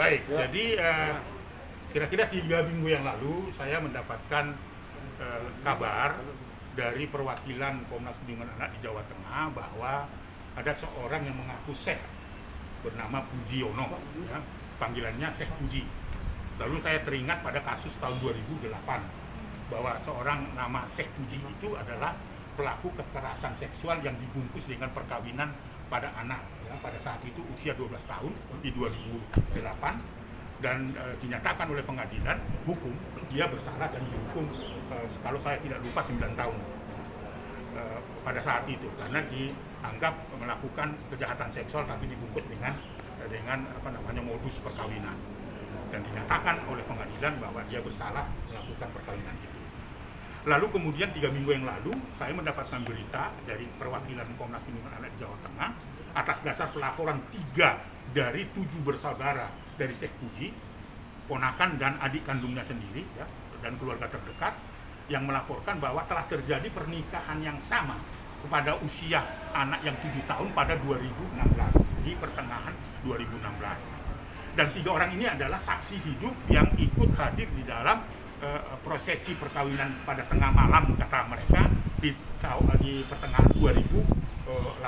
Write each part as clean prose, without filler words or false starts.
Baik, jadi kira-kira 3 minggu yang lalu saya mendapatkan kabar dari perwakilan Komnas Perlindungan Anak di Jawa Tengah bahwa ada seorang yang mengaku Syekh bernama Pujiono, ya, panggilannya Syekh Puji. Lalu saya teringat pada kasus tahun 2008 bahwa seorang nama Syekh Puji itu adalah pelaku kekerasan seksual yang dibungkus dengan perkawinan pada anak, ya, pada saat itu usia 12 tahun di 2008 dan dinyatakan oleh pengadilan hukum dia bersalah dan dihukum kalau saya tidak lupa 9 tahun pada saat itu karena dianggap melakukan kejahatan seksual tapi dibungkus dengan modus perkawinan dan dinyatakan oleh pengadilan bahwa dia bersalah melakukan perkawinan itu. Lalu kemudian 3 minggu yang lalu saya mendapatkan berita dari perwakilan Komnas Perlindungan Anak Jawa Tengah atas dasar pelaporan 3 dari 7 bersaudara dari Syekh Puji, ponakan dan adik kandungnya sendiri, ya, dan keluarga terdekat yang melaporkan bahwa telah terjadi pernikahan yang sama kepada usia anak yang 7 tahun pada 2016, di pertengahan 2016. Dan 3 orang ini adalah saksi hidup yang ikut hadir di dalam prosesi perkawinan pada tengah malam kata mereka di pertengahan 2018.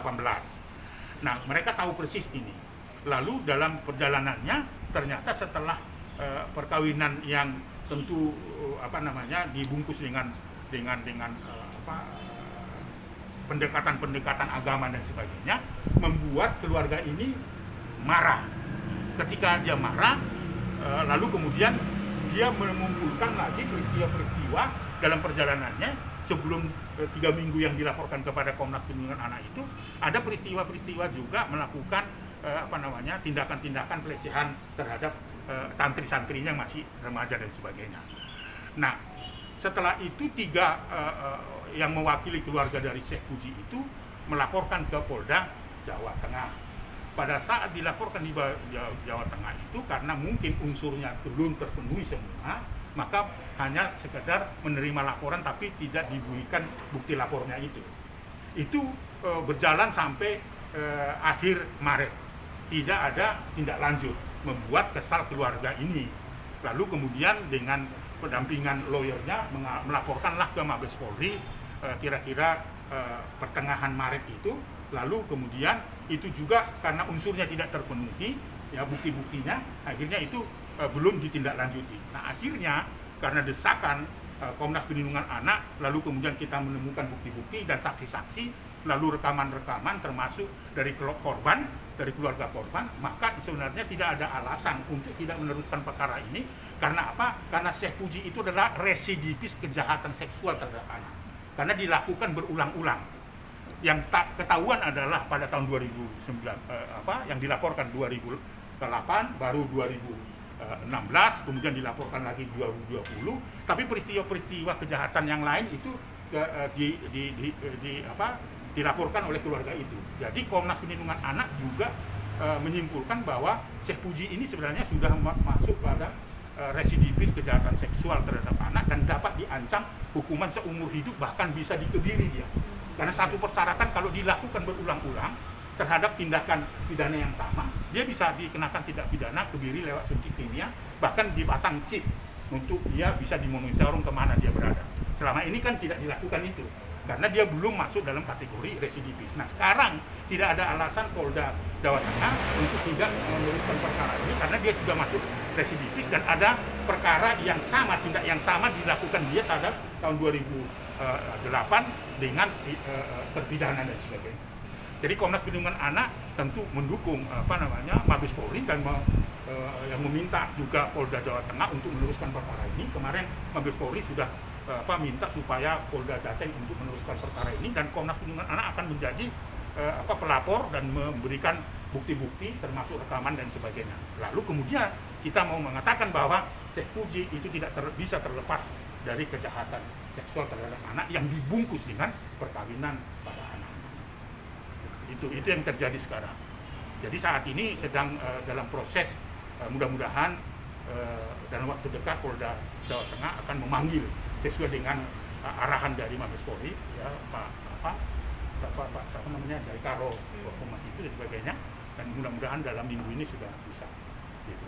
Nah, mereka tahu persis ini. Lalu dalam perjalanannya ternyata setelah perkawinan yang tentu dibungkus dengan pendekatan agama dan sebagainya, membuat keluarga ini marah. Ketika dia marah, lalu kemudian dia mengumpulkan lagi peristiwa-peristiwa dalam perjalanannya sebelum 3 minggu yang dilaporkan kepada Komnas Perlindungan Anak itu, ada peristiwa-peristiwa juga melakukan tindakan-tindakan pelecehan terhadap santri-santrinya yang masih remaja dan sebagainya. Nah, setelah itu 3 yang mewakili keluarga dari Syekh Puji itu melaporkan ke Polda Jawa Tengah. Pada saat dilaporkan di Jawa Tengah itu karena mungkin unsurnya belum terpenuhi semua, maka hanya sekedar menerima laporan tapi tidak diberikan bukti lapornya itu. Itu berjalan sampai akhir Maret. Tidak ada tindak lanjut, membuat kesal keluarga ini. Lalu kemudian dengan pendampingan lawyernya melaporkanlah ke Mabes Polri kira-kira pertengahan Maret itu. Lalu kemudian itu juga karena unsurnya tidak terpenuhi, ya, bukti-buktinya, akhirnya itu belum ditindaklanjuti. Nah, akhirnya karena desakan Komnas Perlindungan Anak, lalu kemudian kita menemukan bukti-bukti dan saksi-saksi, lalu rekaman-rekaman termasuk dari korban, dari keluarga korban, maka sebenarnya tidak ada alasan untuk tidak meneruskan perkara ini. Karena apa? Karena Syekh Puji itu adalah residivis kejahatan seksual terhadap anak. Karena dilakukan berulang-ulang. Yang tak ketahuan adalah pada tahun 2009 yang dilaporkan 2008, baru 2016, kemudian dilaporkan lagi 2020, tapi peristiwa-peristiwa kejahatan yang lain itu dilaporkan oleh keluarga itu. Jadi Komnas Perlindungan Anak juga menyimpulkan bahwa Syekh Puji ini sebenarnya sudah masuk pada residivis kejahatan seksual terhadap anak dan dapat diancam hukuman seumur hidup, bahkan bisa dikebiri dia. Karena satu persyaratan kalau dilakukan berulang-ulang terhadap tindakan pidana yang sama, dia bisa dikenakan tindak pidana kebiri lewat suntik kimia, bahkan dipasang chip untuk dia bisa dimonitor kemana dia berada. Selama ini kan tidak dilakukan itu, karena dia belum masuk dalam kategori residivis. Nah, sekarang tidak ada alasan Polda Jawa Tengah untuk tidak meneruskan perkara ini, karena dia sudah masuk residivis dan ada perkara yang sama, tindak yang sama dilakukan dia pada tahun 2008 dengan terpidana dan sebagainya. Jadi Komnas Perlindungan Anak tentu mendukung Mabes Polri dan yang meminta juga Polda Jawa Tengah untuk meneruskan perkara ini. Kemarin Mabes Polri sudah minta supaya Polda Jateng untuk meneruskan perkara ini, dan Komnas Perlindungan Anak akan menjadi pelapor dan memberikan bukti-bukti termasuk rekaman dan sebagainya. Lalu kemudian kita mau mengatakan bahwa Syekh Puji itu tidak bisa terlepas dari kejahatan seksual terhadap anak yang dibungkus dengan perkawinan pada anak. Itu yang terjadi sekarang. Jadi saat ini sedang dalam proses, mudah-mudahan dalam waktu dekat Polda Jawa Tengah akan memanggil sesuai dengan arahan dari Mabes Polri, ya, dari Karo Informasi itu dan sebagainya, dan mudah-mudahan dalam minggu ini sudah bisa. Gitu.